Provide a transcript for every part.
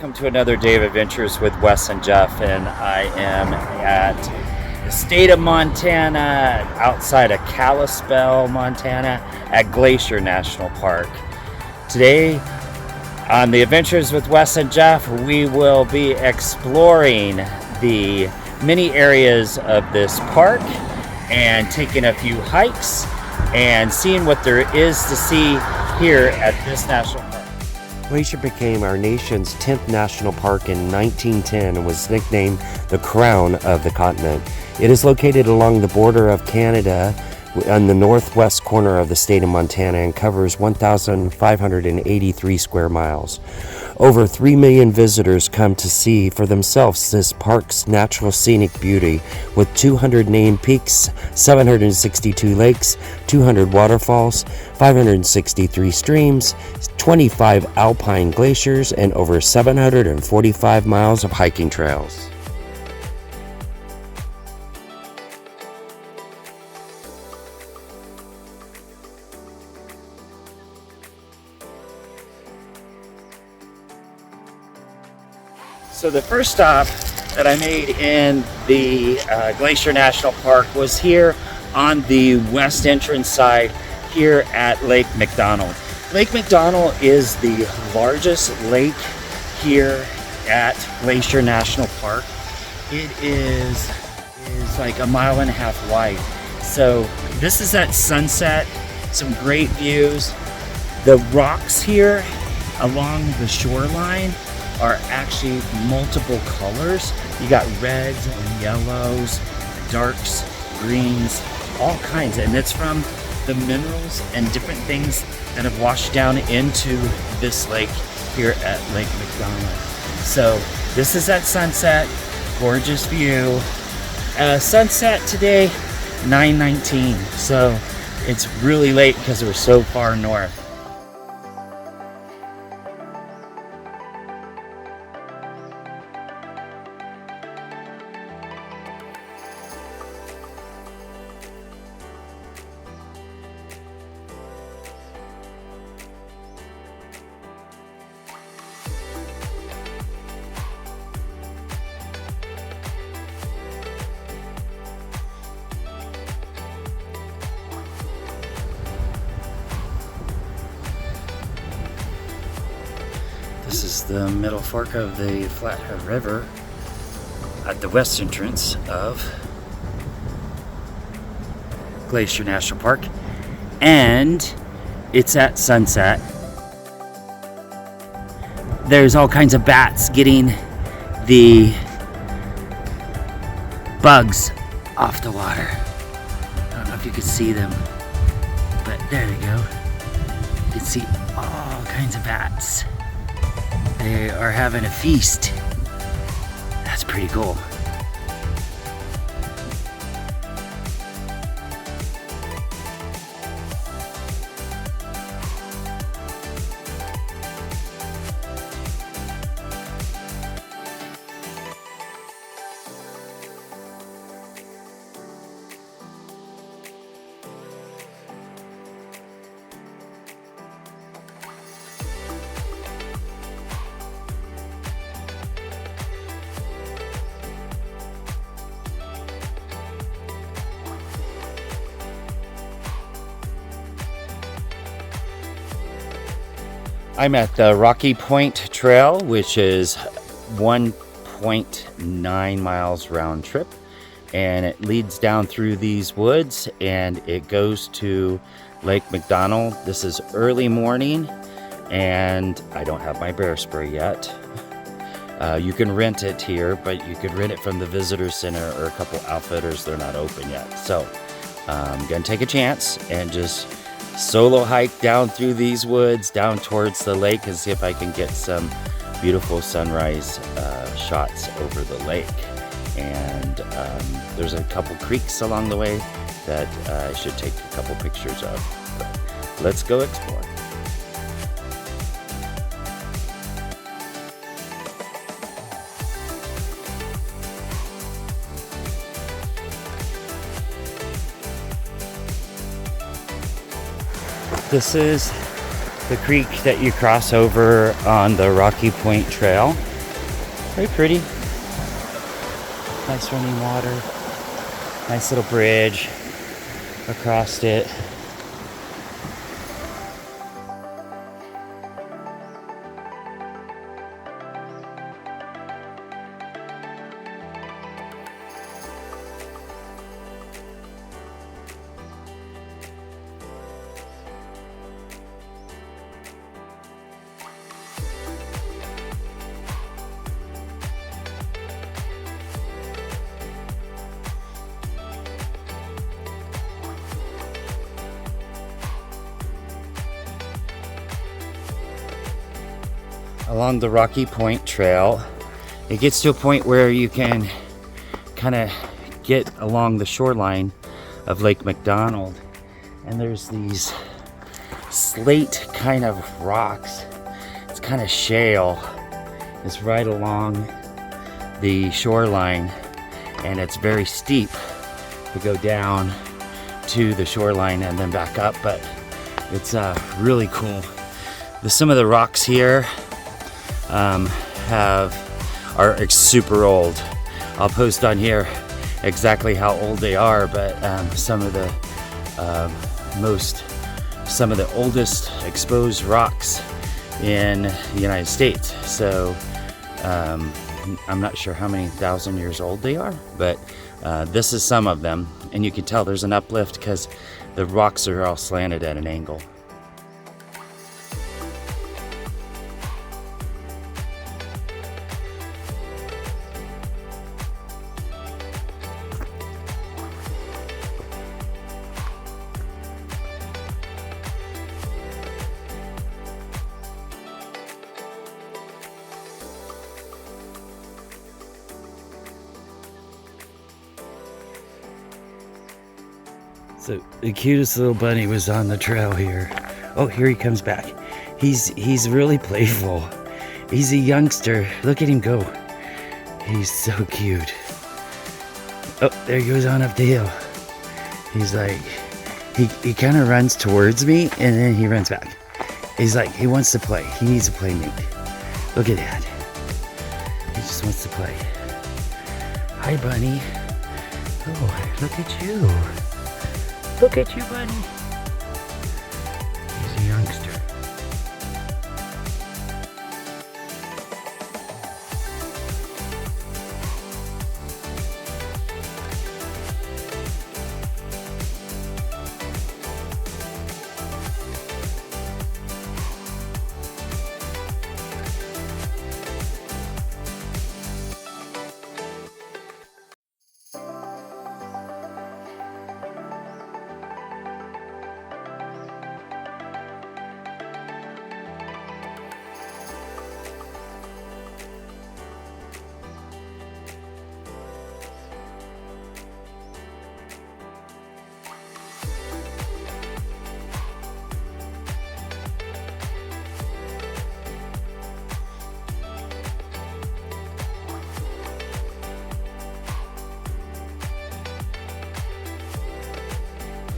welcome to another day of adventures with Wes and Jeff, and I am at the state of Montana, outside of Kalispell, Montana, at Glacier National Park. Today on the Adventures with Wes and Jeff, we will be exploring the many areas of this park and taking a few hikes and seeing what there is to see here at this national park. Glacier became our nation's 10th national park in 1910 and was nicknamed the crown of the continent. It is located along the border of Canada on the northwest corner of the state of Montana and covers 1,583 square miles. Over 3 million visitors come to see for themselves this park's natural scenic beauty with 200 named peaks, 762 lakes, 200 waterfalls, 563 streams, 25 alpine glaciers, and over 745 miles of hiking trails. So the first stop that I made in the Glacier National Park was here on the west entrance side here at Lake McDonald. Lake McDonald is the largest lake here at Glacier National Park. It is like 1.5 miles wide. So this is at sunset, some great views. The rocks here along the shoreline are actually multiple colors. You got reds and yellows, darks, greens, all kinds, and it's from the minerals and different things that have washed down into this lake here at Lake McDonald. So this is at sunset, gorgeous view. Sunset today, 9:19, so it's really late because we're so far north. This is the middle fork of the Flathead River at the west entrance of Glacier National Park, and it's at sunset. There's all kinds of bats getting the bugs off the water. I don't know if you can see them, but there you go. You can see all kinds of bats. They are having a feast. That's pretty cool. I'm at the Rocky Point Trail, which is 1.9 miles round trip, and it leads down through these woods and it goes to Lake McDonald. This is early morning and I don't have my bear spray yet. You can rent it here, but you could rent it from the visitor center or a couple outfitters. They're not open yet. So I'm gonna take a chance and just solo hike down through these woods down towards the lake and see if I can get some beautiful sunrise shots over the lake. And there's a couple creeks along the way that I should take a couple pictures of. But let's go explore. This is the creek that you cross over on the Rocky Point Trail. Very pretty. Nice running water. Nice little bridge across it. Along the Rocky Point Trail, it gets to a point where you can kind of get along the shoreline of Lake McDonald, and there's these slate kind of rocks. It's kind of shale. It's right along the shoreline, and it's very steep to go down to the shoreline and then back up, but it's really cool. Some of the rocks here are super old. I'll post on here exactly how old they are, but some of the oldest exposed rocks in the United States. So I'm not sure how many thousand years old they are, but this is some of them, and you can tell there's an uplift because the rocks are all slanted at an angle. So the cutest little bunny was on the trail here. Oh, here he comes back. He's really playful. He's a youngster. Look at him go. He's so cute. Oh, there he goes on up the hill. He's like, he kind of runs towards me and then he runs back. He's like, he wants to play. He needs a playmate. Look at that. He just wants to play. Hi, bunny. Oh, look at you. Look at you, buddy. He's a youngster.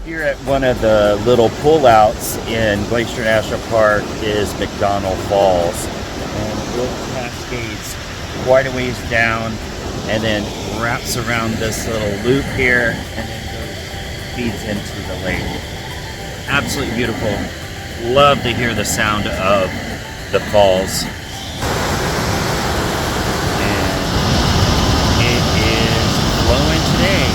Here at one of the little pullouts in Glacier National Park is McDonald Falls, and it goes cascades quite a ways down and then wraps around this little loop here and then feeds into the lake. Absolutely beautiful. Love to hear the sound of the falls. And it is flowing today.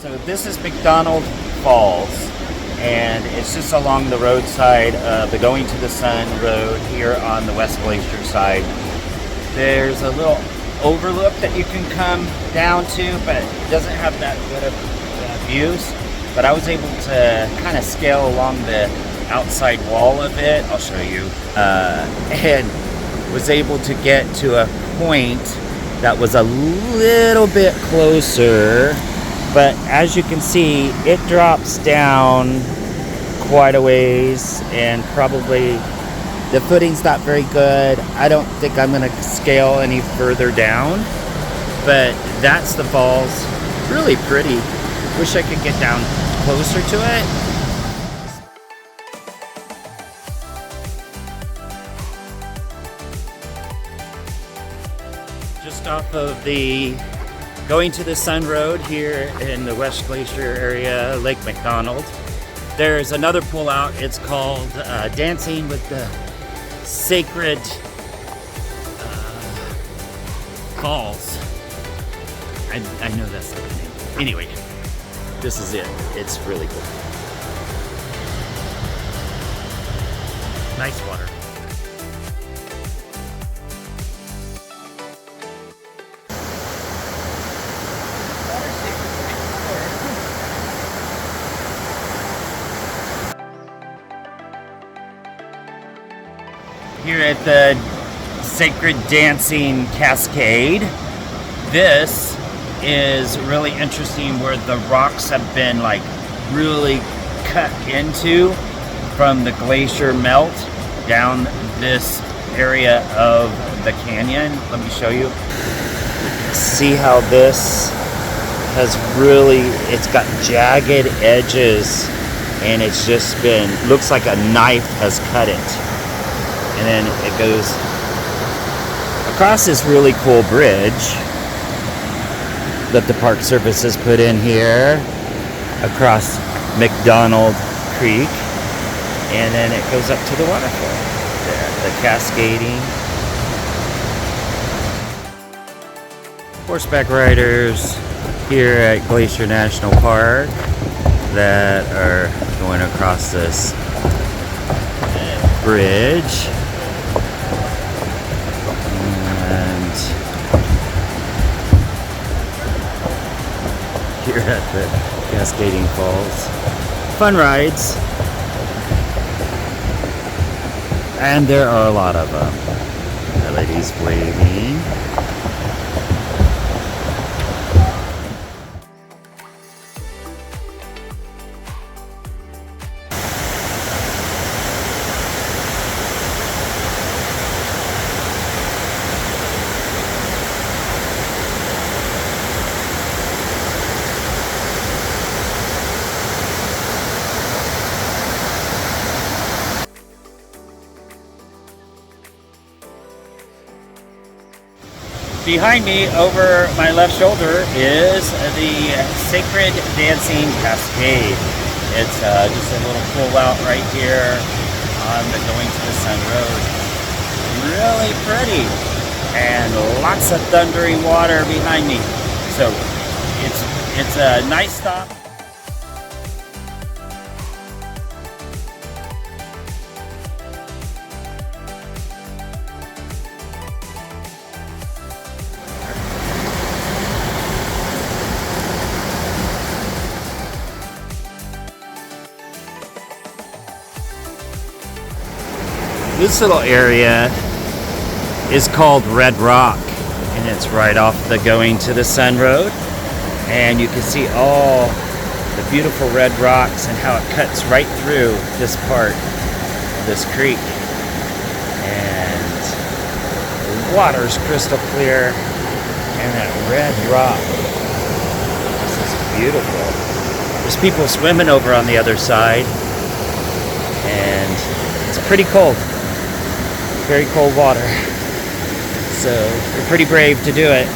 So this is McDonald Falls, and it's just along the roadside of the Going to the Sun road here on the West Glacier side. There's a little overlook that you can come down to, but it doesn't have that good of views. But I was able to kind of scale along the outside wall of it. I'll show you. And was able to get to a point that was a little bit closer but as you can see, it drops down quite a ways, and probably the footing's not very good. I don't think I'm gonna scale any further down, but that's the falls. Really pretty. Wish I could get down closer to it. Just off of the going to the Sun Road here in the West Glacier area, Lake McDonald, there's another pull out. It's called Dancing with the Sacred Falls. I know that's not the name. Anyway, this is it. It's really cool. Nice water. Here at the Sacred Dancing Cascade, this is really interesting, where the rocks have been like really cut into from the glacier melt down this area of the canyon. Let me show you. See how this has really, it's got jagged edges, and it's just been, looks like a knife has cut it. And then it goes across this really cool bridge that the Park Service has put in here, across McDonald Creek, and then it goes up to the waterfall there, the cascading. Horseback riders here at Glacier National Park that are going across this bridge. Here at the Cascading Falls. Fun rides. And there are a lot of them. The ladies waving. Behind me, over my left shoulder, is the Sacred Dancing Cascade. It's just a little pull out right here on the going to the Sun Road. Really pretty, and lots of thundering water behind me. So it's a nice stop. This little area is called Red Rock, and it's right off the going to the Sun Road, and you can see all the beautiful red rocks and how it cuts right through this part of this creek, and the water's crystal clear, and that red rock, this is beautiful. There's people swimming over on the other side, and it's pretty cold. Very cold water, so you're pretty brave to do it.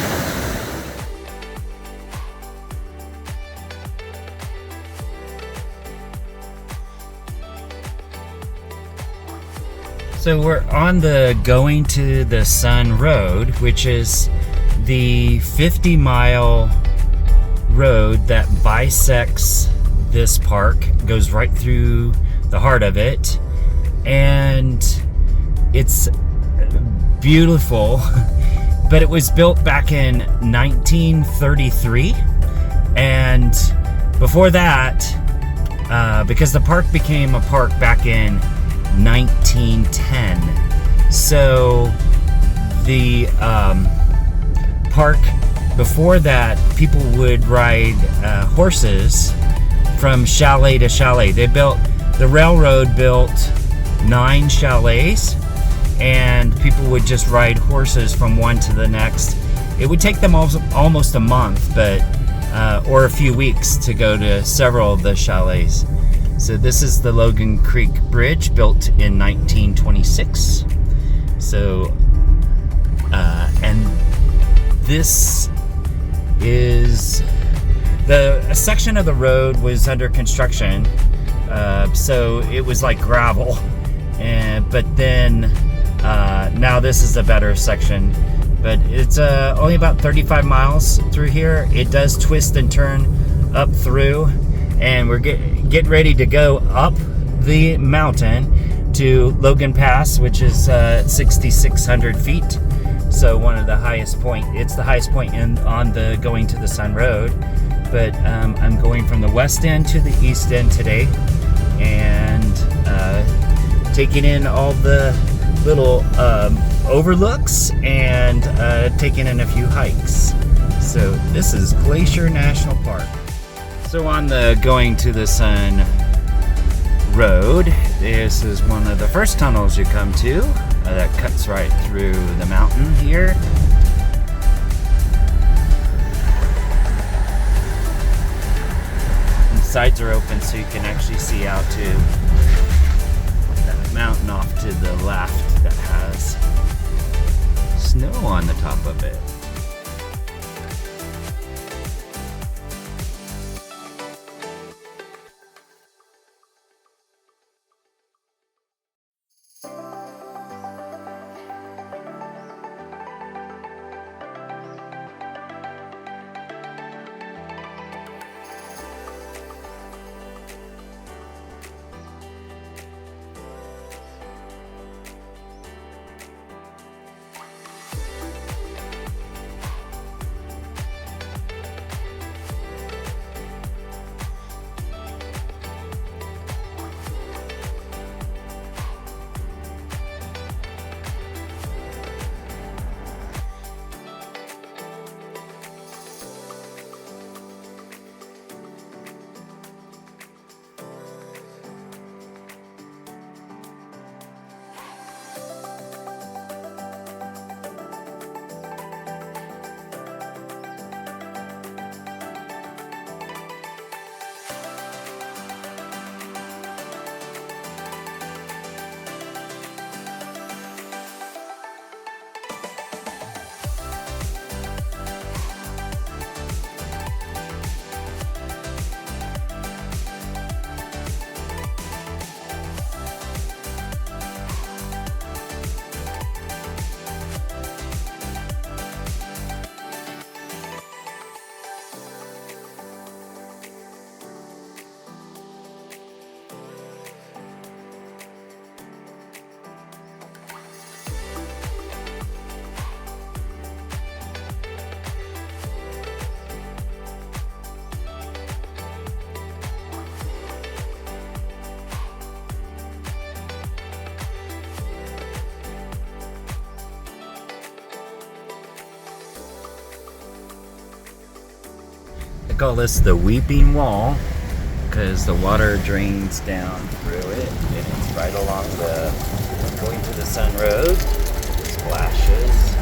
So we're on the going to the Sun Road, which is the 50-mile road that bisects this park, goes right through the heart of it, and it's beautiful, but it was built back in 1933, and before that, because the park became a park back in 1910, so the park before that, people would ride horses from chalet to chalet. The railroad built 9 chalets, and people would just ride horses from one to the next. It would take them almost a month, or a few weeks to go to several of the chalets. So this is the Logan Creek Bridge, built in 1926. So, and this is a section of the road was under construction, so it was like gravel, but then now this is a better section. But it's only about 35 miles through here. It does twist and turn up through, and we're getting ready to go up the mountain to Logan Pass, which is 6,600 feet. So one of the highest point. It's the highest point on the going to the Sun Road. But I'm going from the west end to the east end today, and taking in all the little overlooks and taking in a few hikes. So this is Glacier National Park. So on the going to the Sun Road, this is one of the first tunnels you come to that cuts right through the mountain here. And sides are open so you can actually see out to that mountain off to the left that has snow on the top of it. I call this the Weeping Wall because the water drains down through it, and it's right along the going to the Sun Road. Splashes.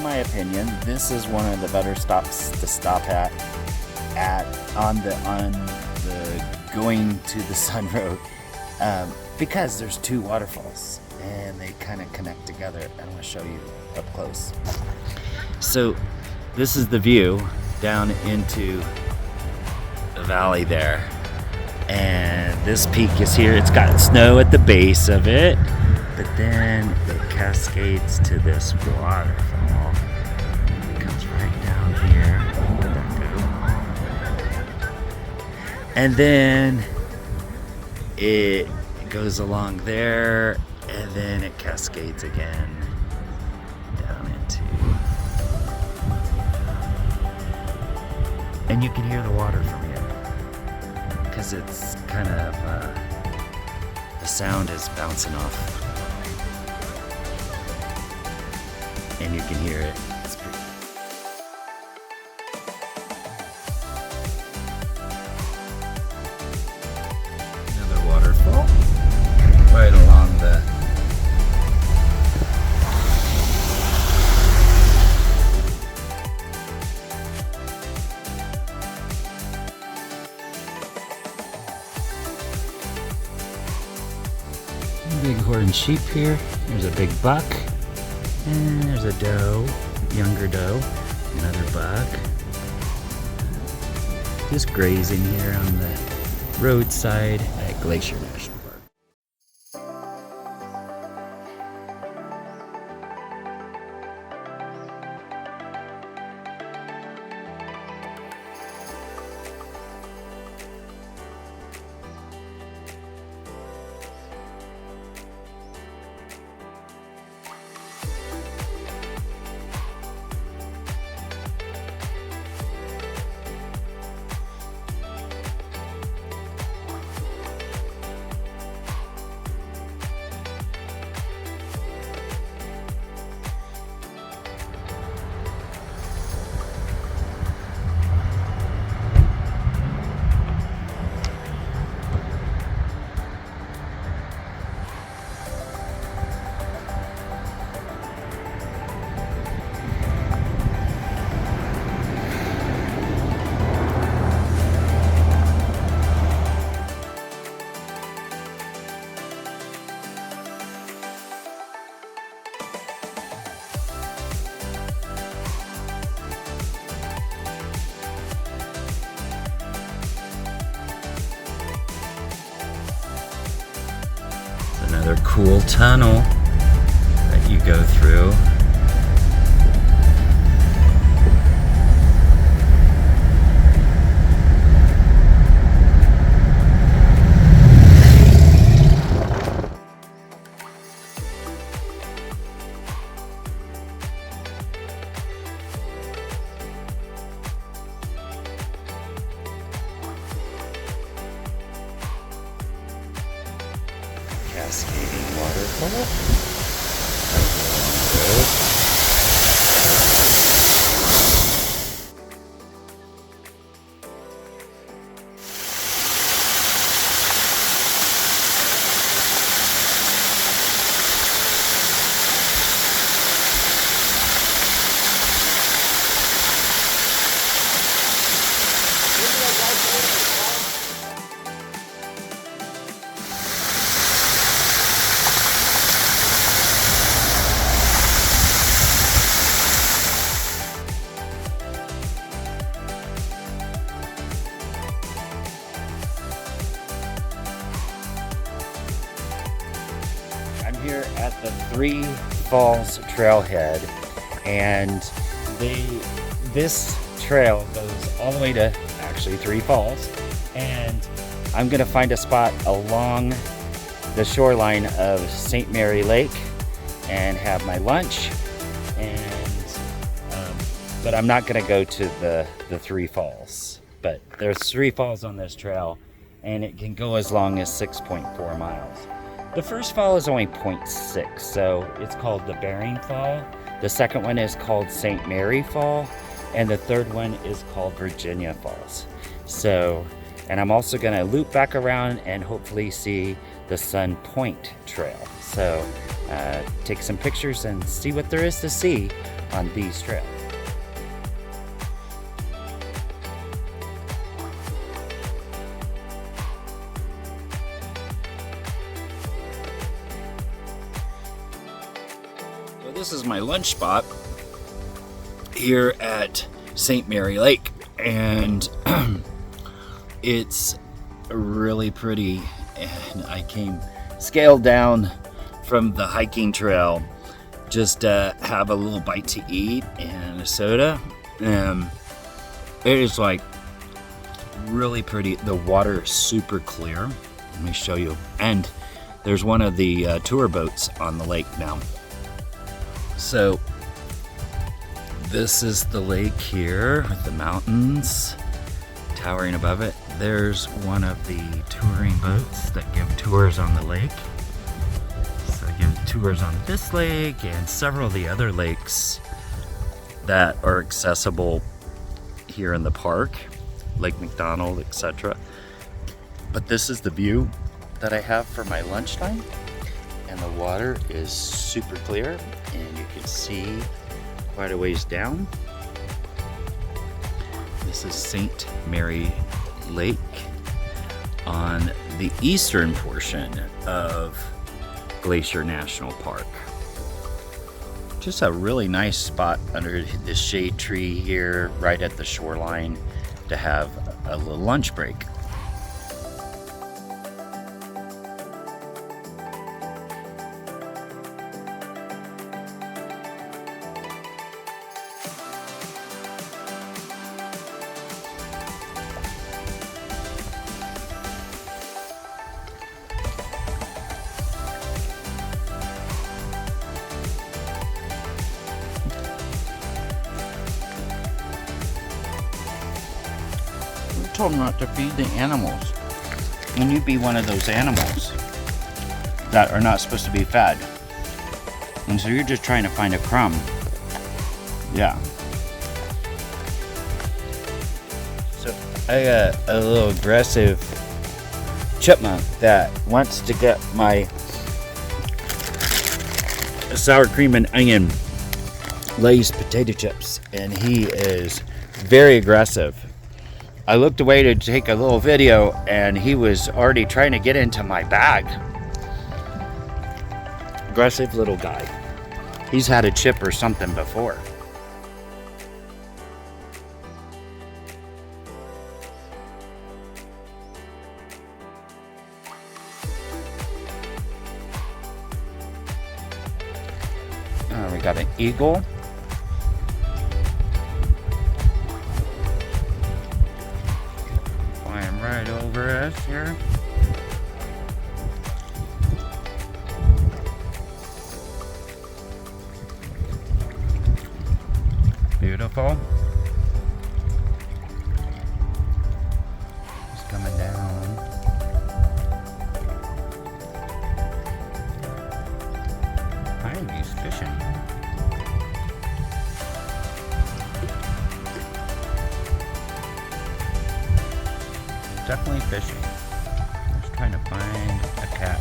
my opinion, this is one of the better stops to stop at on the going to the Sun Road, because there's two waterfalls and they kind of connect together. I want to show you up close. So this is the view down into the valley there, and this peak is here. It's got snow at the base of it, but then it cascades to this waterfall. It comes right down here. Where'd that go? And then it goes along there, and then it cascades again down into, and you can hear the water from here because it's kind of the sound is bouncing off, and you can hear it. It's pretty. Another waterfall right along the Bighorn sheep here. There's a big buck, and there's a doe, younger doe, another buck. Just grazing here on the roadside at Glacier National Park. Another cool tunnel that you go through. Cascading waterfall. I'm here at the Three Falls trailhead, and this trail goes all the way to actually Three Falls, and I'm gonna find a spot along the shoreline of St. Mary Lake and have my lunch, and but I'm not gonna go to the Three Falls, but there's three falls on this trail, and it can go as long as 6.4 miles. The first fall is only 0.6, so it's called the Bering Fall. The second one is called St. Mary Fall, and the third one is called Virginia Falls. So, and I'm also gonna loop back around and hopefully see the Sun Point Trail. So take some pictures and see what there is to see on these trails. So this is my lunch spot here at St. Mary Lake, and it's really pretty. And I scaled down from the hiking trail just to have a little bite to eat and a soda. It is like really pretty. The water is super clear. Let me show you. And there's one of the tour boats on the lake now. So this is the lake here with the mountains towering above it. There's one of the touring boats that give tours on the lake. So I give tours on this lake and several of the other lakes that are accessible here in the park, Lake McDonald, etc. But this is the view that I have for my lunchtime, and the water is super clear, and you can see quite a ways down. This is St. Mary Lake on the eastern portion of Glacier National Park. Just a really nice spot under this shade tree here right at the shoreline to have a little lunch break. Told them not to feed the animals, and you'd be one of those animals that are not supposed to be fed, and so you're just trying to find a crumb. Yeah. So I got a little aggressive chipmunk that wants to get my sour cream and onion Lay's potato chips, and he is very aggressive. I looked away to take a little video, and he was already trying to get into my bag. Aggressive little guy. He's had a chip or something before. We got an eagle. Right over us here. Beautiful. It's coming down. I think he's fishing. Definitely fishing. Just trying to find a catch.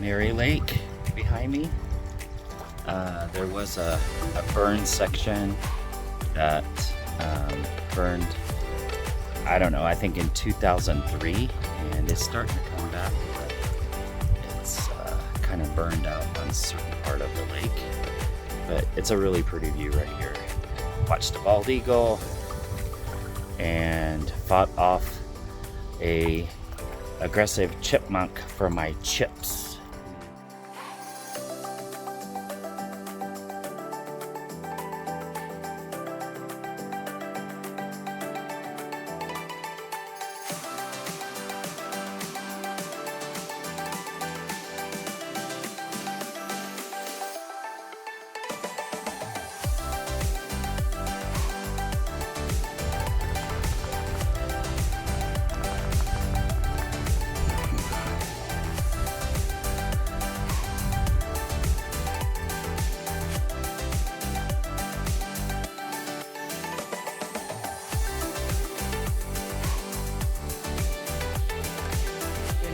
Mary Lake behind me. There was a burn section that burned, I don't know, I think in 2003, and it's starting to come back, but it's kind of burned out on a certain part of the lake. But it's a really pretty view right here. Watched a bald eagle and fought off a aggressive chipmunk for my chips.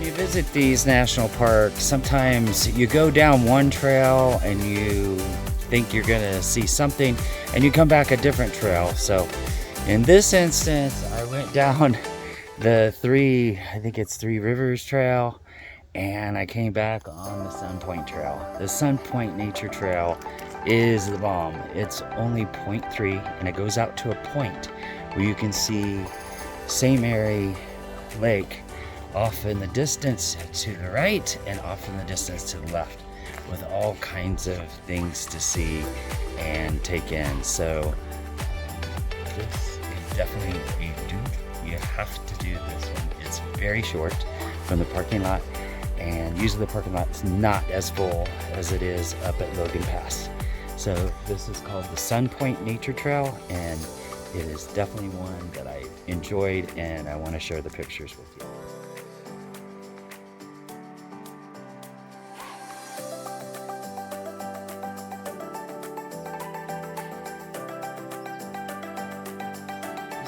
you visit these national parks, sometimes you go down one trail and you think you're gonna see something and you come back a different trail. So in this instance, I went down the I think it's Three Rivers Trail, and I came back on the Sun Point Trail. The Sun Point Nature Trail is the bomb. It's only 0.3 and it goes out to a point where you can see St. Mary Lake off in the distance to the right and off in the distance to the left, with all kinds of things to see and take in. So this is definitely you have to do this one. It's very short from the parking lot, and usually the parking lot's not as full as it is up at Logan Pass. So this is called the Sun Point Nature Trail, and it is definitely one that I enjoyed, and I want to share the pictures with you.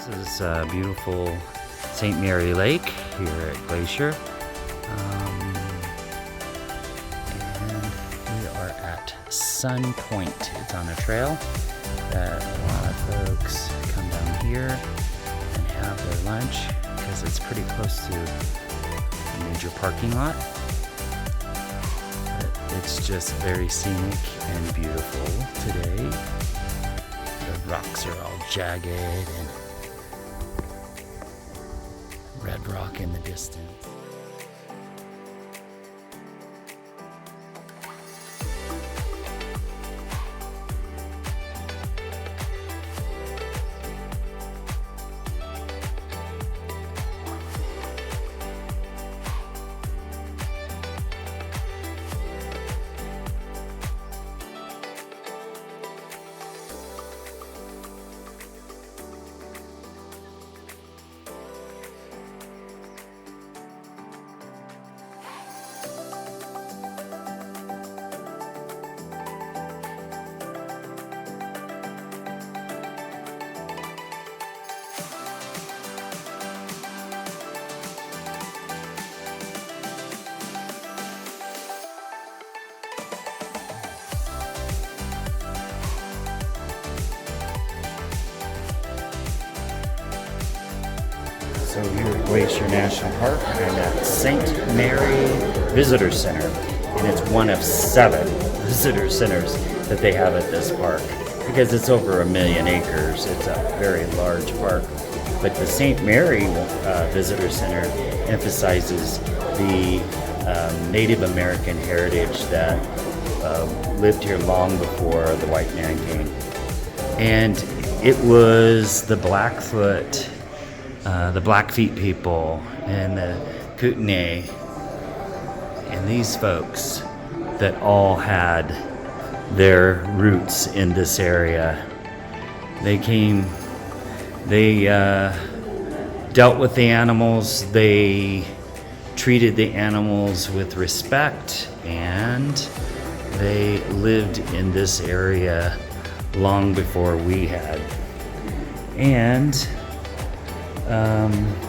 This is a beautiful St. Mary Lake here at Glacier. And we are at Sun Point. It's on a trail that a lot of folks come down here and have their lunch because it's pretty close to a major parking lot. But it's just very scenic and beautiful today. The rocks are all jagged and red rock in the distance. So here at Glacier National Park, I'm at St. Mary Visitor Center, and it's one of 7 visitor centers that they have at this park. Because it's over 1 million acres, it's a very large park. But the St. Mary Visitor Center emphasizes the Native American heritage that lived here long before the white man came. And it was the Blackfoot, the Blackfeet people, and the Kootenai, and these folks that all had their roots in this area. They dealt with the animals, they treated the animals with respect, and they lived in this area long before we had. And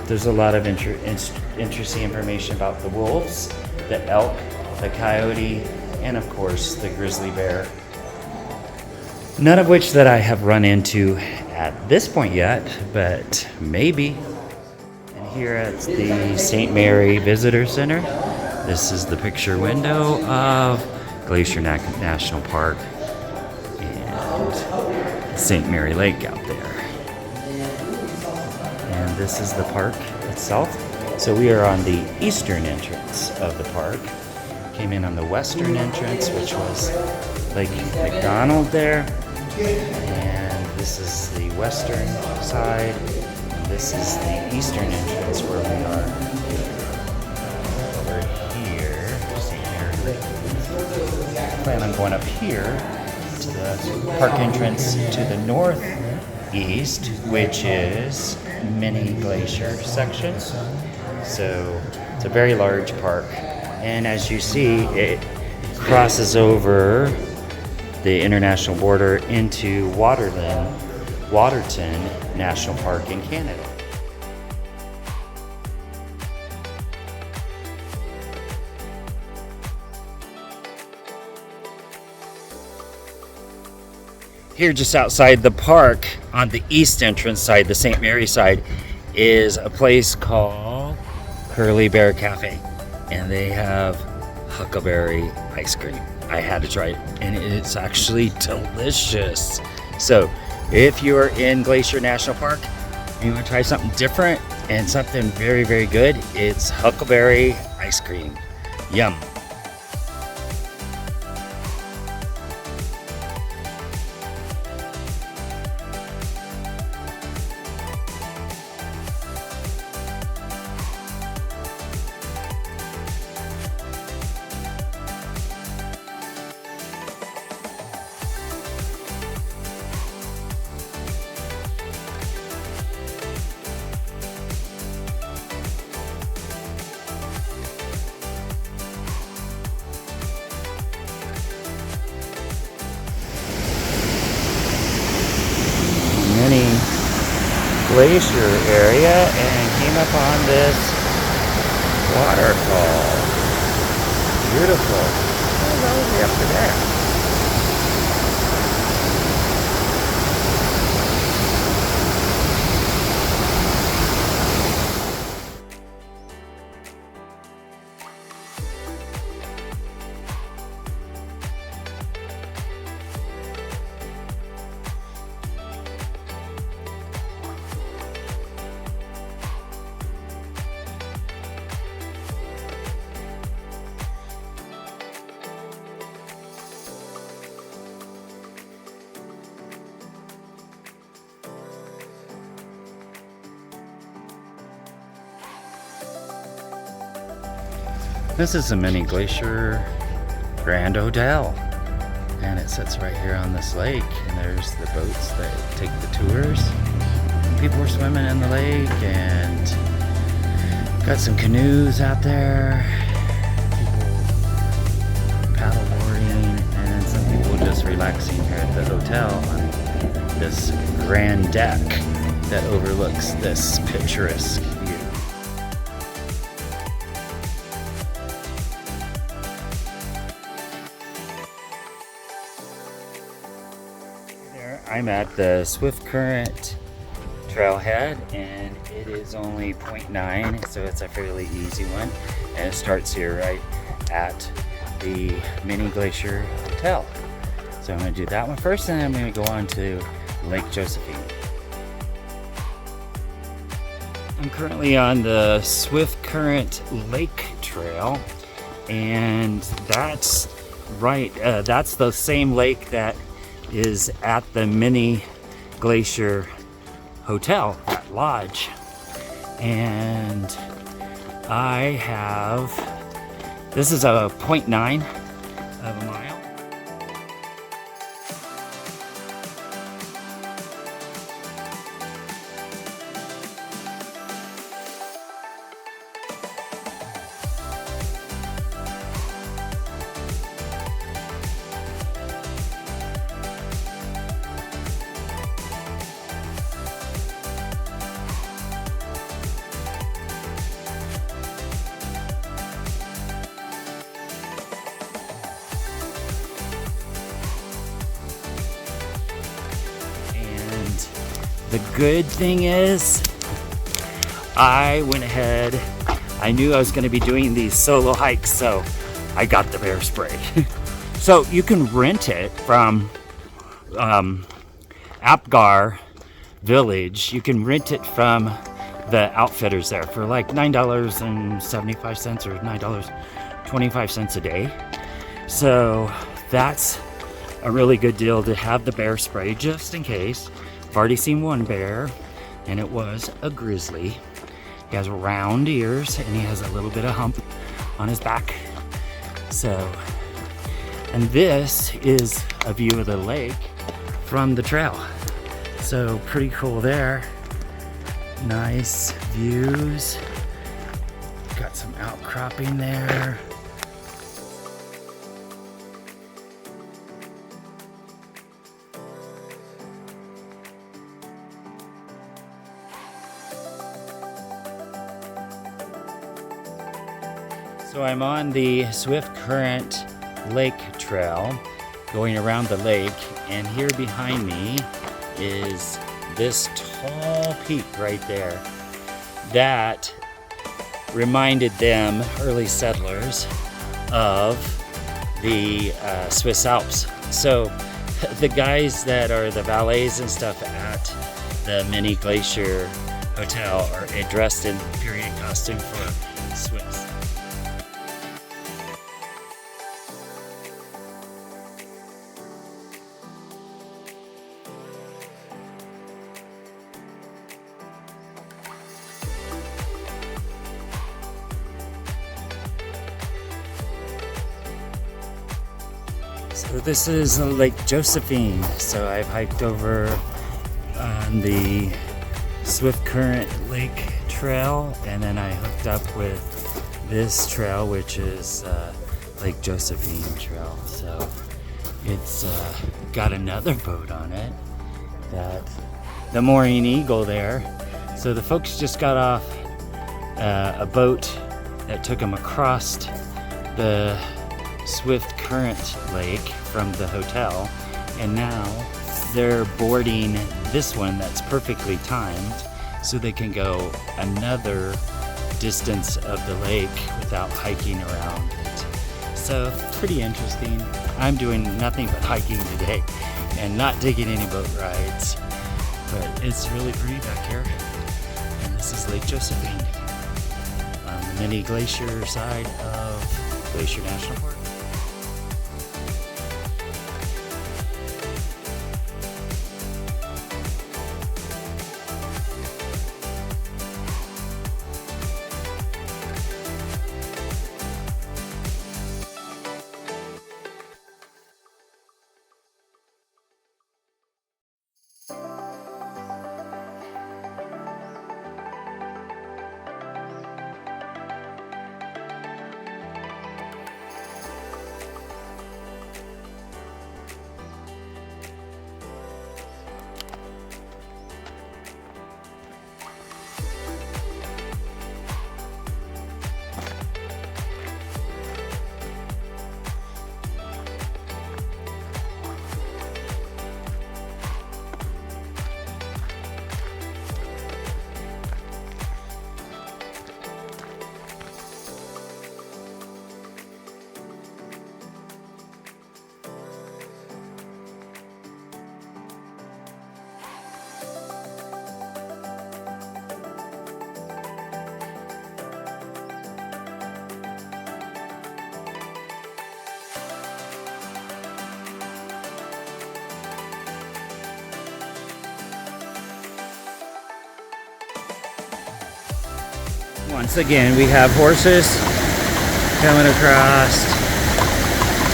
there's a lot of interesting information about the wolves, the elk, the coyote, and of course the grizzly bear. None of which that I have run into at this point yet, but maybe. And here at the St. Mary Visitor Center, this is the picture window of Glacier National Park and St. Mary Lake out there. And this is the park itself. So we are on the eastern entrance of the park. Came in on the western entrance, which was Lake McDonald there. And this is the western side. And this is the eastern entrance where we are. Over here, St. Mary Lake. I plan on going up here to the park entrance to the northeast, which is Many Glacier section. So it's a very large park, and as you see, it crosses over the international border into Waterton National Park in Canada. Here just outside the park on the east entrance side, the St. Mary side, is a place called Curly Bear Cafe. And they have Huckleberry ice cream. I had to try it and it's actually delicious. So if you are in Glacier National Park and you want to try something different and something very, very good, it's Huckleberry ice cream. Yum. Many Glacier area and came up on this waterfall. Beautiful. Oh, that would be up to there. This is the Many Glacier Grand Hotel, and it sits right here on this lake, and there's the boats that take the tours. People are swimming in the lake, and got some canoes out there, people paddleboarding, and some people just relaxing here at the hotel on this grand deck that overlooks this picturesque view. I'm at the Swiftcurrent trailhead, and it is only 0.9, so it's a fairly easy one, and it starts here right at the Many Glacier Hotel. So I'm going to do that one first, and then I'm going to go on to Lake Josephine. I'm currently on the Swiftcurrent Lake Trail, and that's right, that's the same lake that is at the Many Glacier Hotel, that lodge. And I have, this is a 0.9 of a mile. The good thing is, I went ahead, I knew I was going to be doing these solo hikes, so I got the bear spray. So you can rent it from Apgar Village. You can rent it from the outfitters there for like $9.75 or $9.25 a day. So that's a really good deal to have the bear spray just in case. I've already seen one bear, and it was a grizzly. He has round ears, and he has a little bit of hump on his back. So, and this is a view of the lake from the trail. So pretty cool there. Nice views. Got some outcropping there. So I'm on the Swiftcurrent Lake Trail, going around the lake, and here behind me is this tall peak right there that reminded them, early settlers, of the Swiss Alps. So the guys that are the valets and stuff at the Many Glacier Hotel are dressed in period costume for Swiss. So this is Lake Josephine. So I've hiked over on the Swiftcurrent Lake trail, and then I hooked up with this trail, which is Lake Josephine trail. So it's got another boat on it, that the Mooring Eagle there. So the folks just got off a boat that took them across the Swiftcurrent Lake from the hotel, and now they're boarding this one that's perfectly timed so they can go another distance of the lake without hiking around it. So pretty interesting. I'm doing nothing but hiking today and not taking any boat rides, but it's really pretty back here. And this is Lake Josephine on the Many Glacier side of Glacier National Park. Once again, we have horses coming across.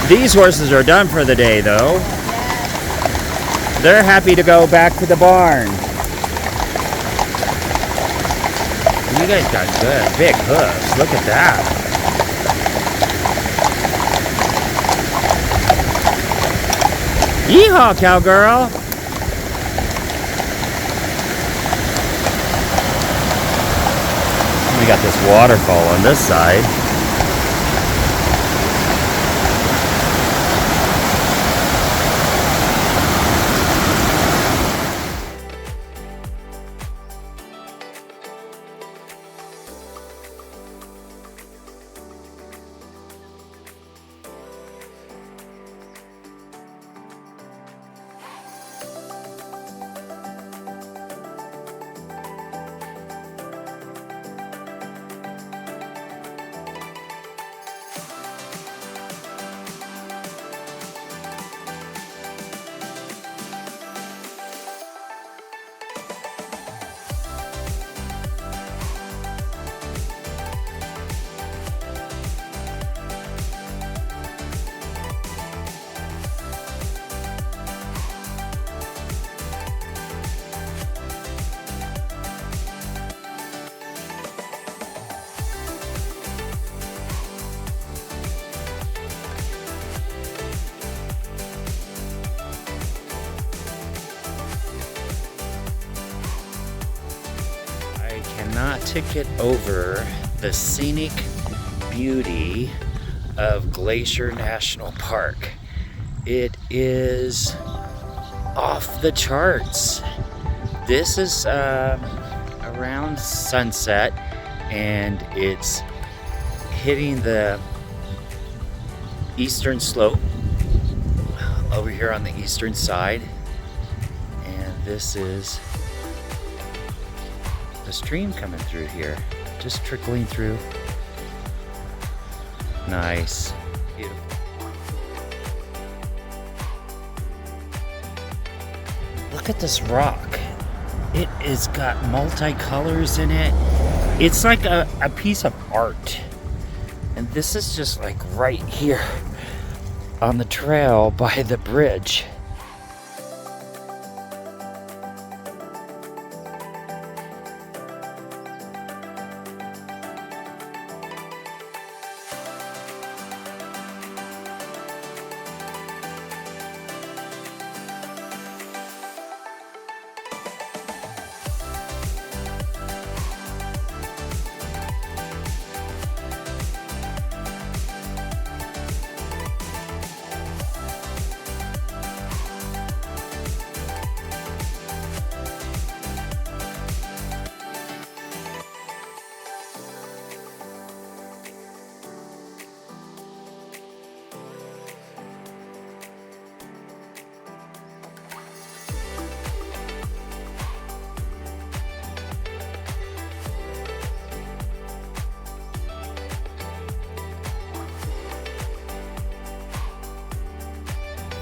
These horses are done for the day, though. They're happy to go back to the barn. You guys got good big hooves. Look at that. Yeehaw, cowgirl. We got this waterfall on this side. Cannot to get over the scenic beauty of Glacier National Park. It is off the charts. This is around sunset, and it's hitting the eastern slope over here on the eastern side, and this is the stream coming through here, just trickling through. Nice. Beautiful. Look at this rock. It has got multicolors in it. It's like a piece of art. And this is just like right here on the trail by the bridge.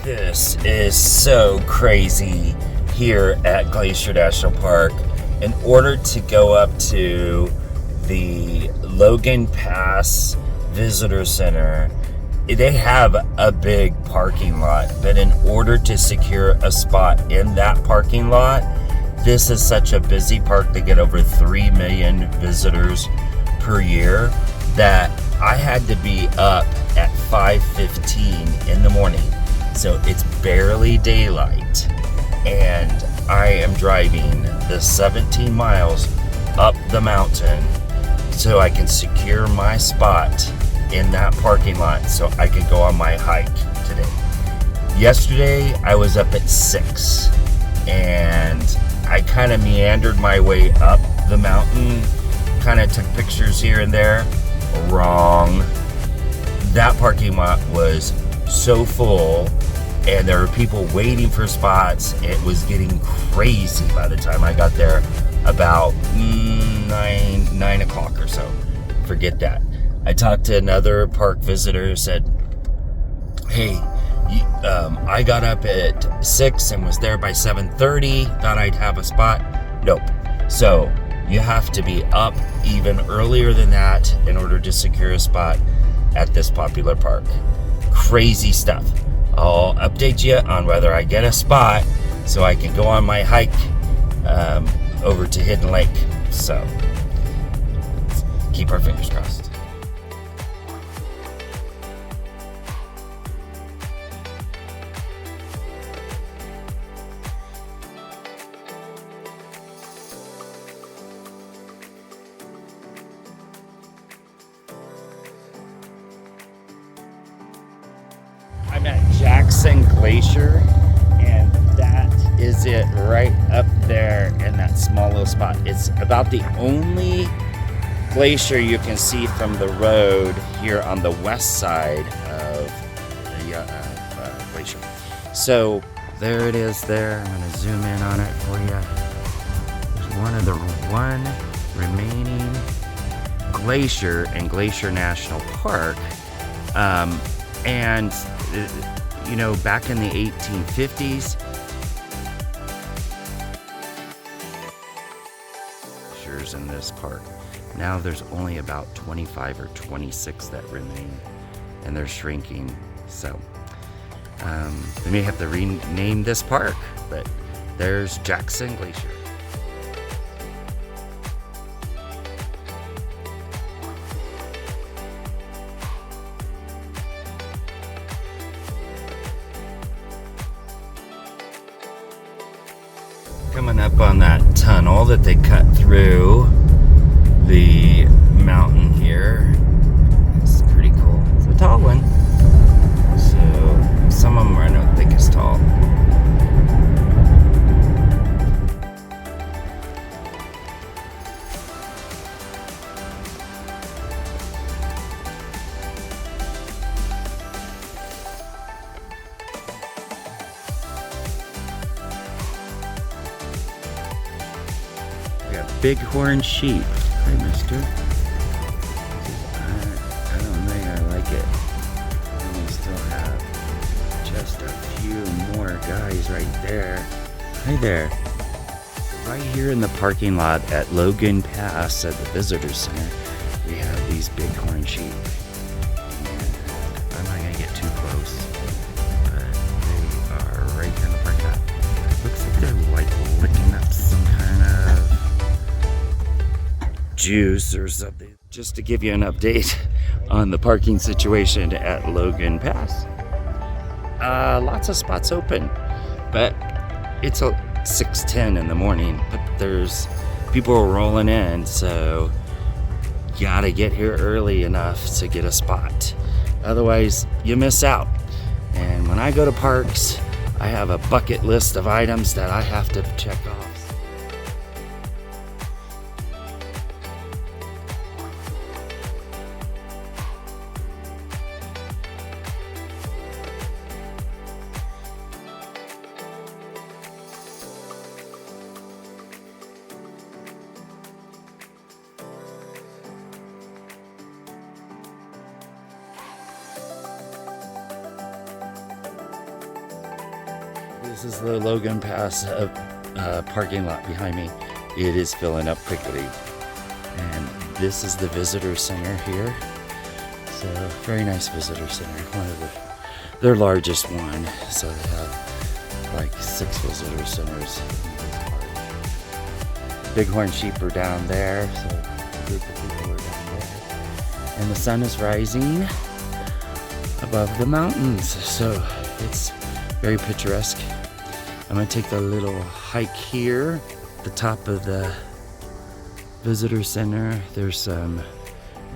This is so crazy here at Glacier National Park. In order to go up to the Logan Pass Visitor Center, they have a big parking lot, but in order to secure a spot in that parking lot, this is such a busy park. They get over 3 million visitors per year that I had to be up at 5:15 in the morning. So it's barely daylight, and I am driving the 17 miles up the mountain so I can secure my spot in that parking lot so I can go on my hike today. Yesterday I was up at 6 and I kind of meandered my way up the mountain, kind of took pictures here and there. Wrong. That parking lot was so full, and there were people waiting for spots. It was getting crazy by the time I got there about 9 o'clock or so. Forget that. I talked to another park visitor, said, hey, I got up at 6 and was there by 7:30, thought I'd have a spot. Nope. So you have to be up even earlier than that in order to secure a spot at this popular park. Crazy stuff. I'll update you on whether I get a spot so I can go on my hike over to Hidden Lake. So keep our fingers crossed. I'm at Jackson Glacier, and that is it right up there in that small little spot. It's about the only glacier you can see from the road here on the west side of the glacier. So there it is there. I'm going to zoom in on it for you. There's one remaining glacier in Glacier National Park. And you know, back in the 1850s, glaciers in this park. Now there's only about 25 or 26 that remain, and they're shrinking. So they may have to rename this park, but there's Jackson Glacier. Coming up on that tunnel that they cut through the mountain here. It's pretty cool. It's a tall one. So some of them are Bighorn Sheep. Hi, mister. I don't think I like it. And we still have just a few more guys right there. Hi there. Right here in the parking lot at Logan Pass at the Visitor Center, we have these Bighorn Sheep. And I'm not gonna get too close, but they are right here in the parking lot. Looks like they're like licking up some kind of juice or something. Just to give you an update on the parking situation at Logan Pass. Lots of spots open, but it's a 6:10 in the morning, but there's people rolling in, so you gotta get here early enough to get a spot. Otherwise, you miss out. And when I go to parks, I have a bucket list of items that I have to check off. This is the Logan Pass parking lot behind me. It is filling up quickly. And this is the visitor center here. So, very nice visitor center. One of their largest one. So they have like 6 visitor centers. Bighorn Sheep are down there. So a group of people are down there. And the sun is rising above the mountains. So it's very picturesque. I'm gonna take the little hike here, the top of the visitor center. There's some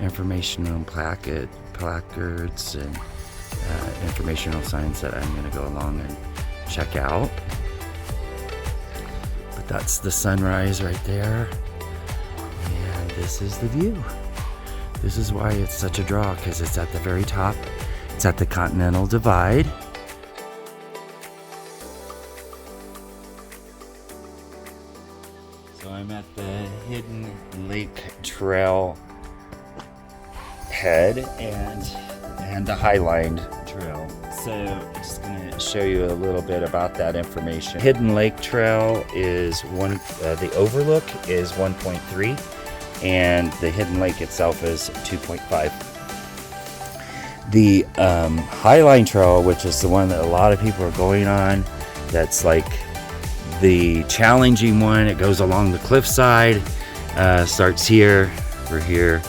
informational placards and informational signs that I'm gonna go along and check out. But that's the sunrise right there. And this is the view. This is why it's such a draw, because it's at the very top. It's at the Continental Divide. So I'm at the Hidden Lake Trail head and the Highline Trail. So I'm just gonna show you a little bit about that information. Hidden Lake Trail is the overlook is 1.3 and the Hidden Lake itself is 2.5. The Highline Trail, which is the one that a lot of people are going on, that's like the challenging one. It goes along the cliffside, starts here, over here,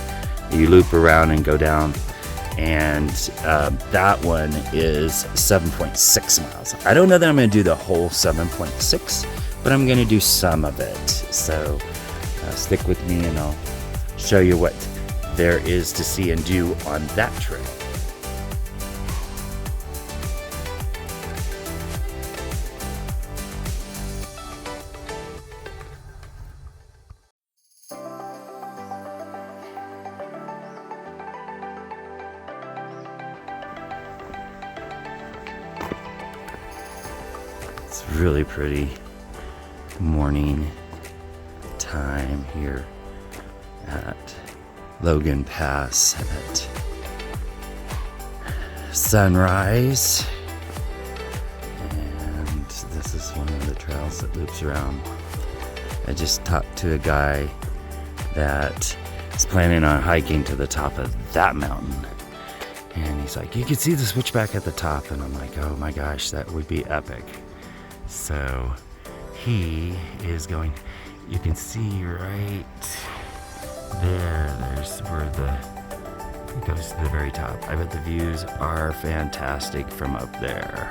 you loop around and go down, and that one is 7.6 miles. I don't know that I'm going to do the whole 7.6, but I'm going to do some of it. So stick with me and I'll show you what there is to see and do on that trail. It's really pretty morning time here at Logan Pass at sunrise. And this is one of the trails that loops around. I just talked to a guy that is planning on hiking to the top of that mountain. And he's like, you can see the switchback at the top. And I'm like, oh my gosh, that would be epic. So he is going, you can see right there's where it goes to the very top. I bet the views are fantastic from up there.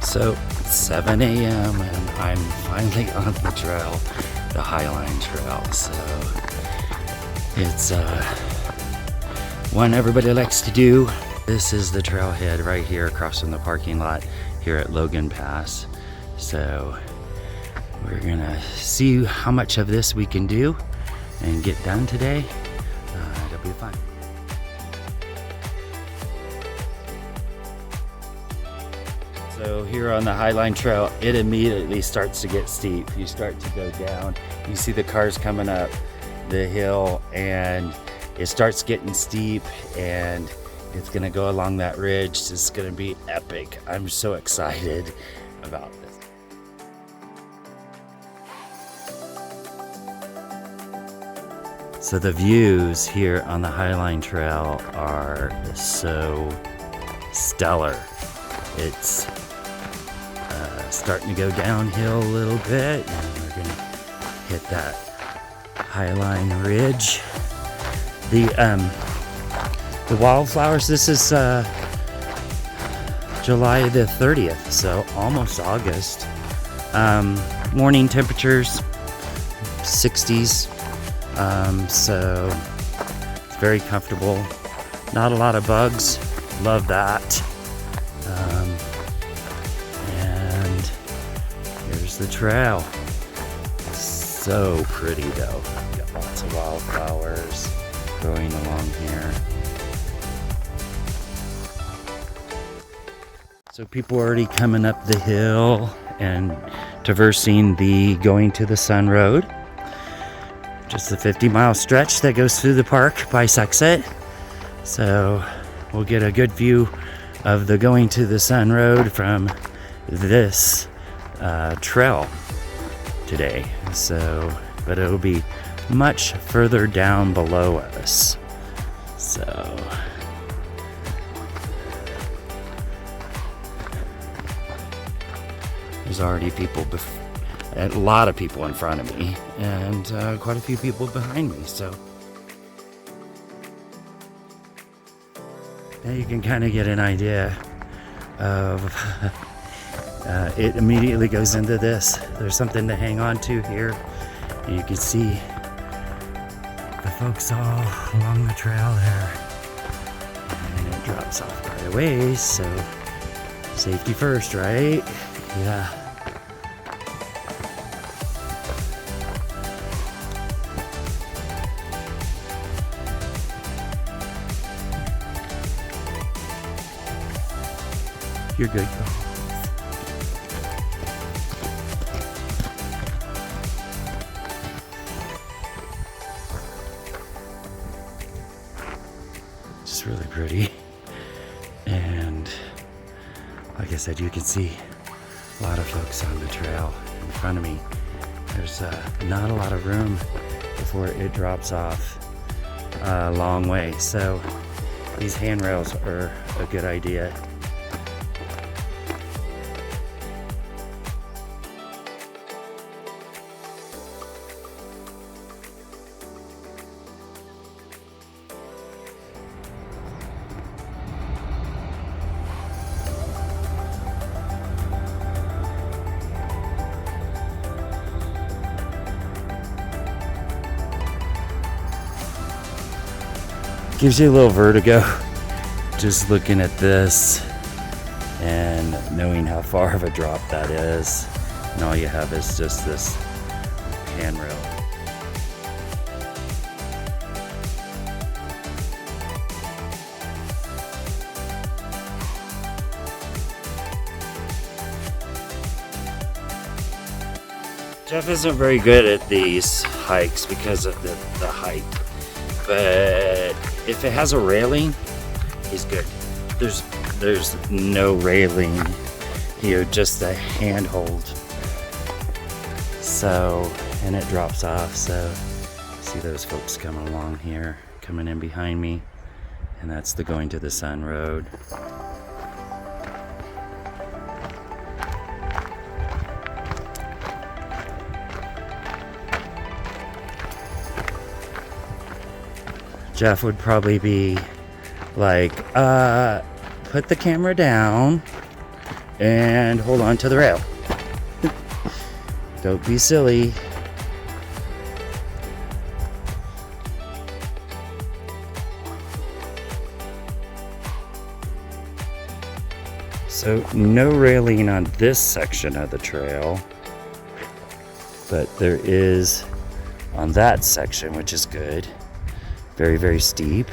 So, 7 a.m. and I'm finally on the trail, the Highline Trail. So, it's one everybody likes to do. This is the trailhead right here across from the parking lot here at Logan Pass. So, We're gonna see how much of this we can do and get done today. It'll be fun. So here on the Highline Trail, it immediately starts to get steep. You start to go down. You see the cars coming up the hill, and it starts getting steep, and it's gonna go along that ridge. This is gonna be epic. I'm so excited about this. So the views here on the Highline Trail are so stellar. It's starting to go downhill a little bit, and we're gonna hit that Highline Ridge. The wildflowers, this is July the 30th, so almost August. Morning temperatures 60s, so it's very comfortable. Not a lot of bugs, love that. And here's the trail. So pretty though. Got lots of wildflowers growing along here. So people are already coming up the hill and traversing the Going to the Sun Road. Just a 50-mile stretch that goes through the park, bisects it. So we'll get a good view of the Going to the Sun Road from this trail today. So, but it'll be much further down below us. So there's already people, a lot of people in front of me, and quite a few people behind me. So now you can kind of get an idea of it immediately goes into this. There's something to hang on to here. You can see the folks all along the trail there, and it drops off right away. So safety first, right? Yeah. You're good, girl. Just really pretty. And like I said, you can see a lot of folks on the trail in front of me. There's not a lot of room before it drops off a long way. So these handrails are a good idea. Gives you a little vertigo just looking at this and knowing how far of a drop that is, and all you have is just this handrail. Jeff isn't very good at these hikes because of the height. But if it has a railing, he's good. There's no railing here, just a handhold. So, and it drops off. So, see those folks coming along here, coming in behind me, and that's the Going to the Sun Road. Jeff would probably be like, put the camera down and hold on to the rail. Don't be silly. So no railing on this section of the trail. but there is on that section, which is good. Very, very steep.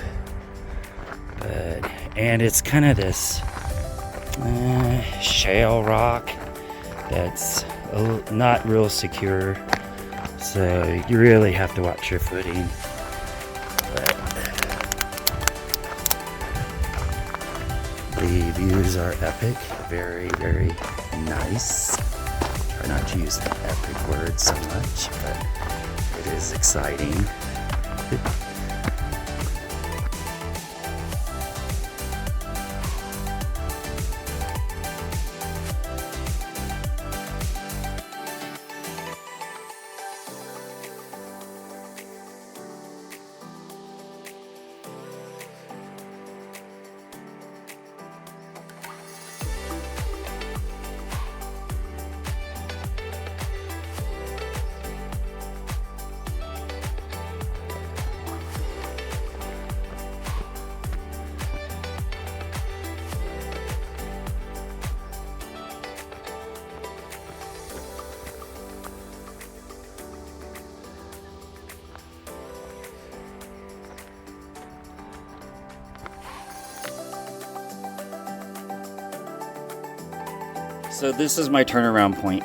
And it's kind of this shale rock that's not real secure, so you really have to watch your footing. But the views are epic, very, very nice. Try not to use the epic word so much, but it is exciting. So this is my turnaround point.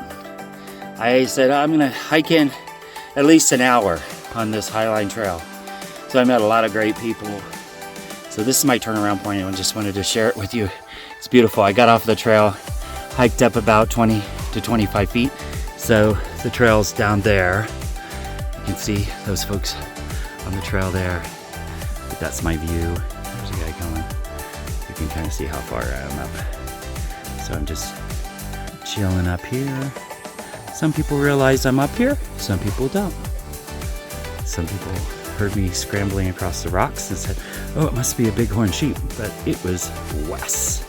I said I'm gonna hike in at least an hour on this Highline Trail. So I met a lot of great people. So this is my turnaround point. I just wanted to share it with you. It's beautiful. I got off the trail, hiked up about 20 to 25 feet. So the trail's down there. You can see those folks on the trail there. But that's my view. There's a guy going. You can kind of see how far I am up. So I'm just chilling up here. Some people realize I'm up here, some people don't. Some people heard me scrambling across the rocks and said, oh, it must be a bighorn sheep, but it was Wes,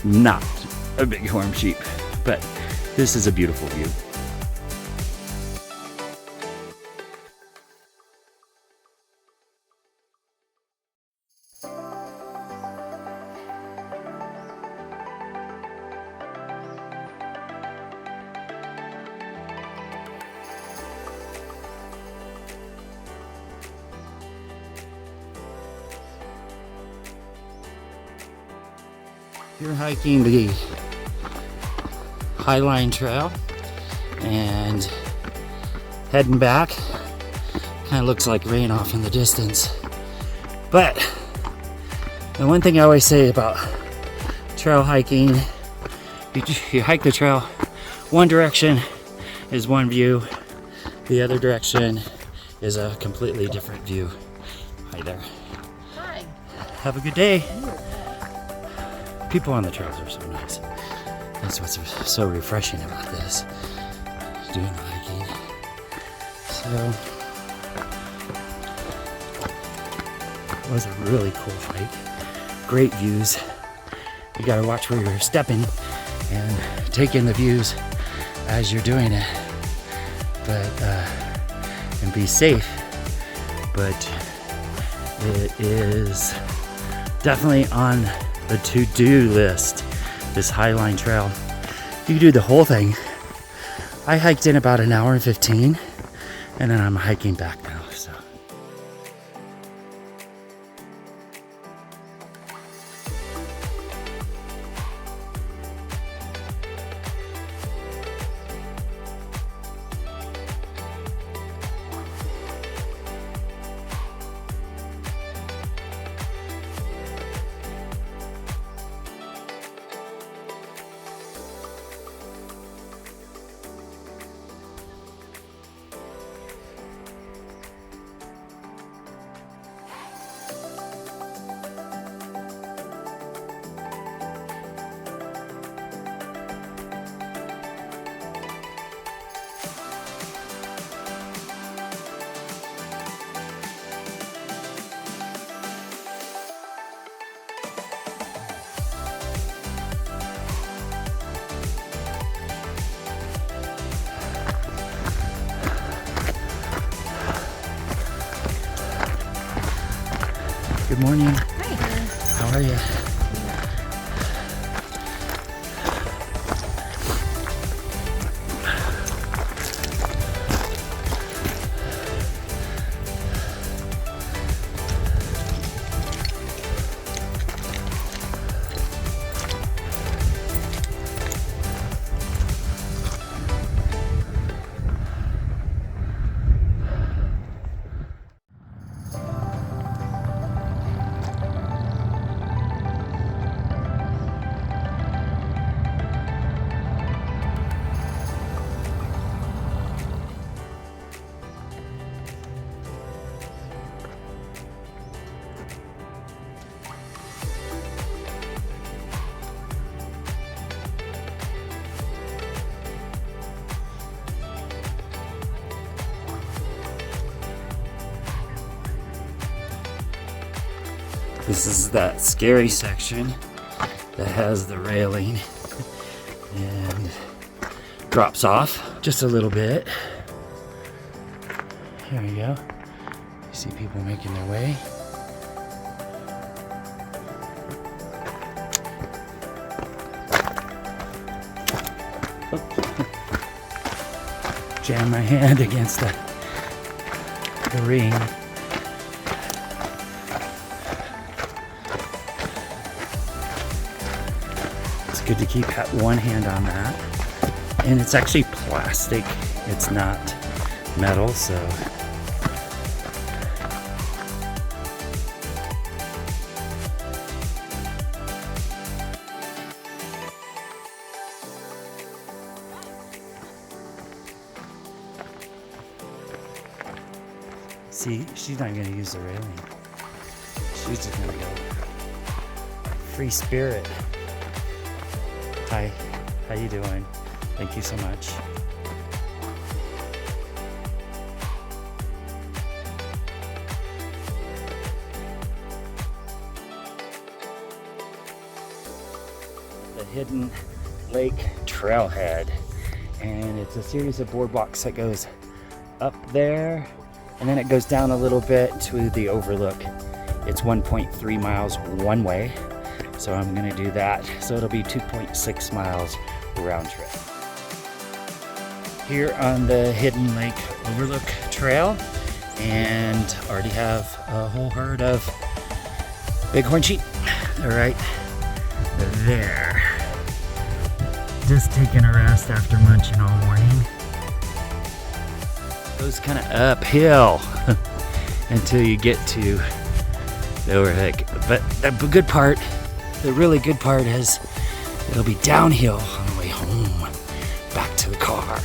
not a bighorn sheep. But this is a beautiful view. You're hiking the Highline Trail and heading back. Kind of looks like rain off in the distance. But the one thing I always say about trail hiking, you hike the trail, one direction is one view, the other direction is a completely different view. Hi there. Hi. Have a good day. People on the trails are so nice. That's what's so refreshing about this, doing the hiking. So, it was a really cool hike. Great views. You gotta watch where you're stepping and take in the views as you're doing it. But, and be safe. But it is definitely on the to-do list, this Highline Trail. You can do the whole thing. I hiked in about an hour and 15, and then I'm hiking back now, so. Good morning. Hi. How are you? This is that scary section that has the railing and drops off just a little bit. Here we go. You see people making their way. Jam my hand against the ring. It's good to keep one hand on that. And it's actually plastic. It's not metal, so see, she's not gonna use the railing. She's just gonna go. Free spirit. Hi, how you doing? Thank you so much. The Hidden Lake Trailhead, and it's a series of boardwalks that goes up there, and then it goes down a little bit to the overlook. It's 1.3 miles one way, so I'm gonna do that. So it'll be 2.6 miles round trip. Here on the Hidden Lake Overlook Trail, and already have a whole herd of Bighorn Sheep. They're right there. Just taking a rest after munching all morning. Goes kind of uphill until you get to the overlook. But the good part, the really good part is it'll be downhill on the way home, back to the car.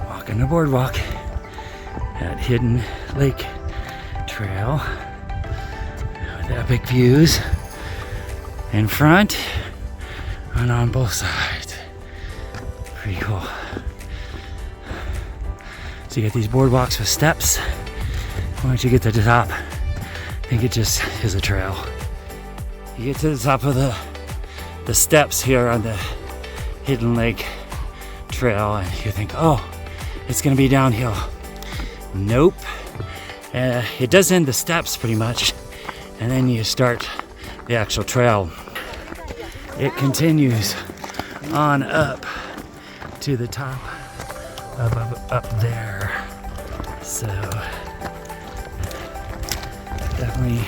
Walking the boardwalk at Hidden Lake Trail with epic views in front and on both sides. Pretty cool. So you get these boardwalks with steps. Once you get to the top, I think it just is a trail. You get to the top of the steps here on the Hidden Lake Trail, and you think, oh, it's gonna be downhill. Nope. It does end the steps pretty much, and then you start the actual trail. It continues on up to the top up there. So definitely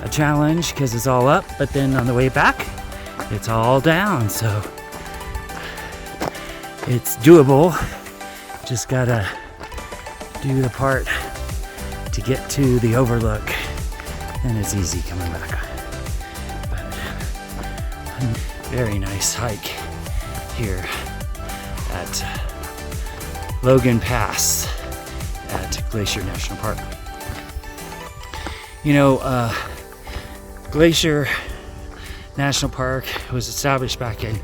a challenge because it's all up, but then on the way back, it's all down. So it's doable. Just gotta do the part to get to the overlook, and it's easy coming back. But very nice hike here at Logan Pass at Glacier National Park. You know, Glacier National Park was established back in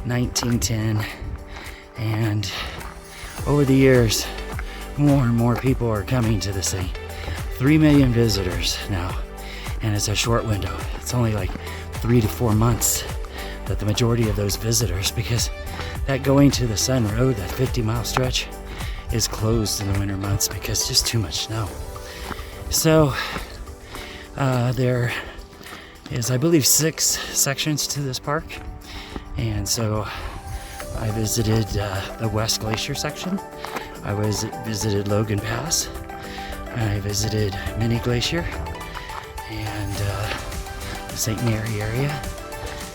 1910, and over the years, more and more people are coming to the thing. 3 million visitors now, and it's a short window. It's only like 3 to 4 months that the majority of those visitors, because that going to the Sun Road, that 50-mile stretch, is closed in the winter months because just too much snow. So there is, I believe, 6 sections to this park, and so I visited the West Glacier section. I visited Logan Pass. I visited Many Glacier and the St. Mary area.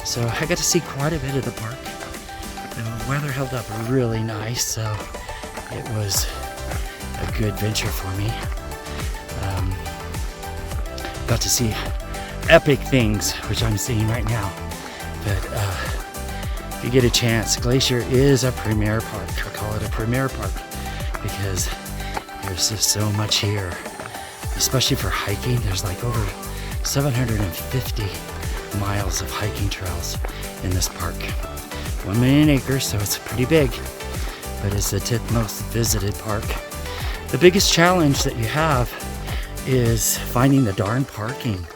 So I got to see quite a bit of the park. The weather held up really nice, so it was a good venture for me. Got to see epic things, which I'm seeing right now. But if you get a chance, Glacier is a premier park. I call it a premier park because there's just so much here. especially for hiking. There's like over 750 miles of hiking trails in this park. 1 million acres, so it's pretty big, but it's the 10th most visited park. The biggest challenge that you have is finding the darn parking.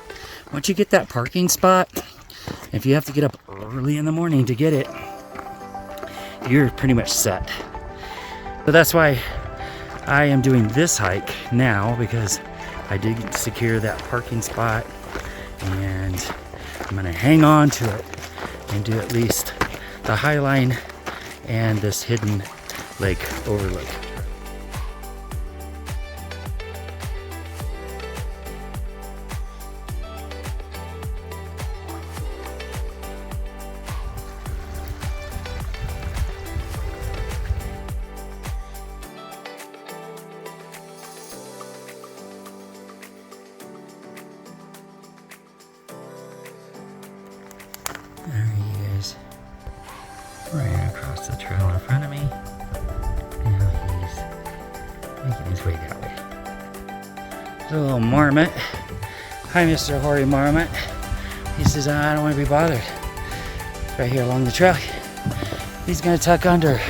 Once you get that parking spot, if you have to get up early in the morning to get it, you're pretty much set. So that's why I am doing this hike now, because I did secure that parking spot, and I'm gonna hang on to it and do at least the Highline and this hidden lake overlook. There he is, right across the trail in front of me. Now he's making his way that way. There's a little marmot. Hi, Mr. Hoary Marmot. He says, I don't want to be bothered. Right here along the trail. He's gonna tuck under.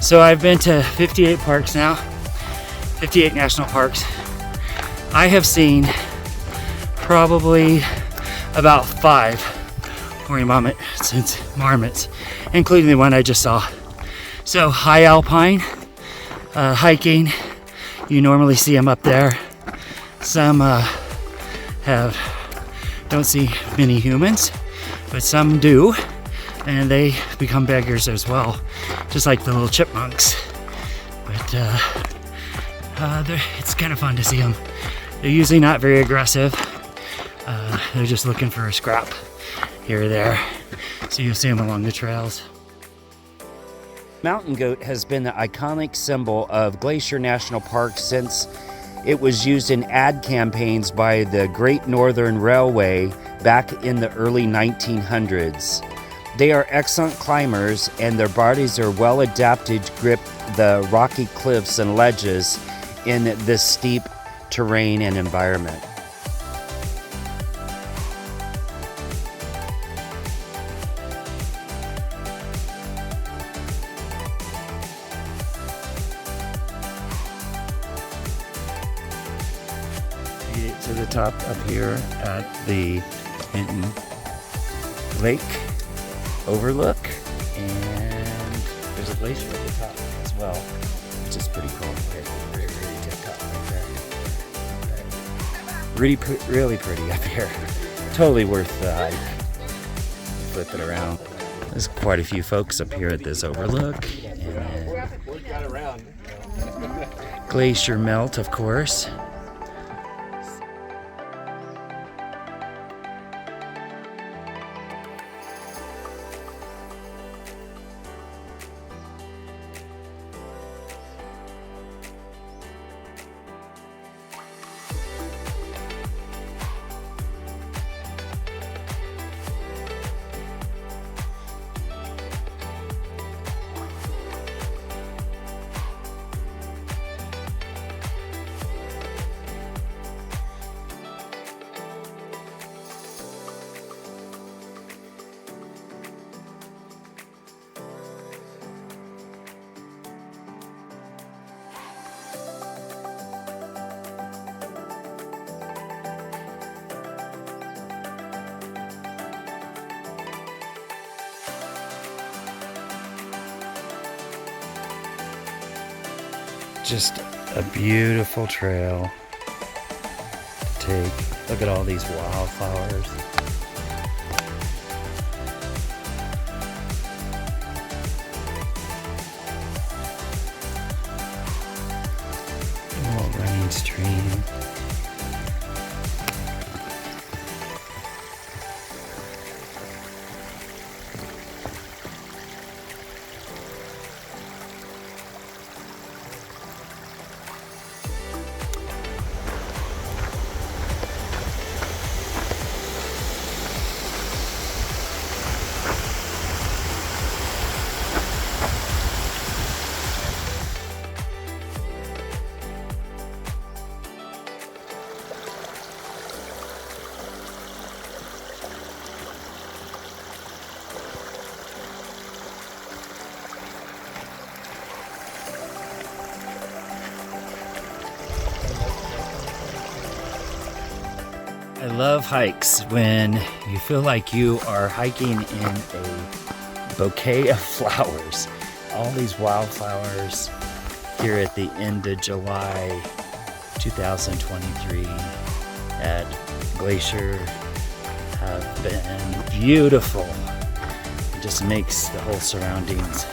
So I've been to 58 parks now, 58 national parks. I have seen probably about 5 hoary marmots, including the one I just saw. So high alpine hiking, you normally see them up there. Some don't see many humans, but some do, and they become beggars as well, just like the little chipmunks. But it's kind of fun to see them. They're usually not very aggressive. They're just looking for a scrap here or there. So you'll see them along the trails. Mountain goat has been the iconic symbol of Glacier National Park since it was used in ad campaigns by the Great Northern Railway back in the early 1900s. They are excellent climbers, and their bodies are well adapted to grip the rocky cliffs and ledges in this steep terrain and environment. Made it to the top up here at the hidden lake overlook, and there's a glacier at the top as well, which is pretty cool. Really good top right there. Really pretty up here. Totally worth the hike. Flip it around. There's quite a few folks up here at this overlook. And glacier melt, of course. Just a beautiful trail to take. Look at all these wildflowers. A little running stream. I love hikes when you feel like you are hiking in a bouquet of flowers. All these wildflowers here at the end of July 2023 at Glacier have been beautiful. It just makes the whole surroundings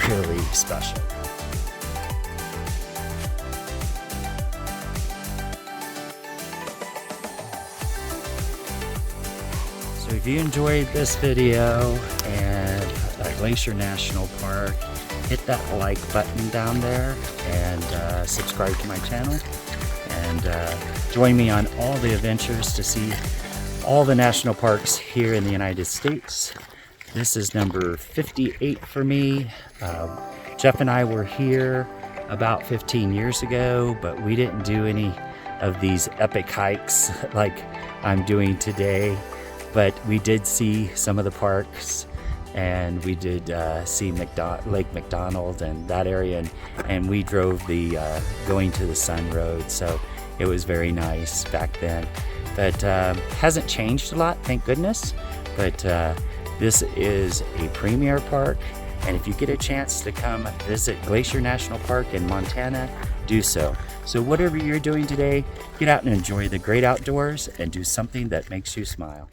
really special. So if you enjoyed this video and Glacier National Park, hit that like button down there and subscribe to my channel, and join me on all the adventures to see all the national parks here in the United States. This is number 58 for me. Jeff and I were here about 15 years ago, but we didn't do any of these epic hikes like I'm doing today. But we did see some of the parks, and we did see Lake McDonald and that area, and we drove the going to the Sun Road, so it was very nice back then. But hasn't changed a lot, thank goodness. But this is a premier park, and if you get a chance to come visit Glacier National Park in Montana, do so. So whatever you're doing today, get out and enjoy the great outdoors and do something that makes you smile.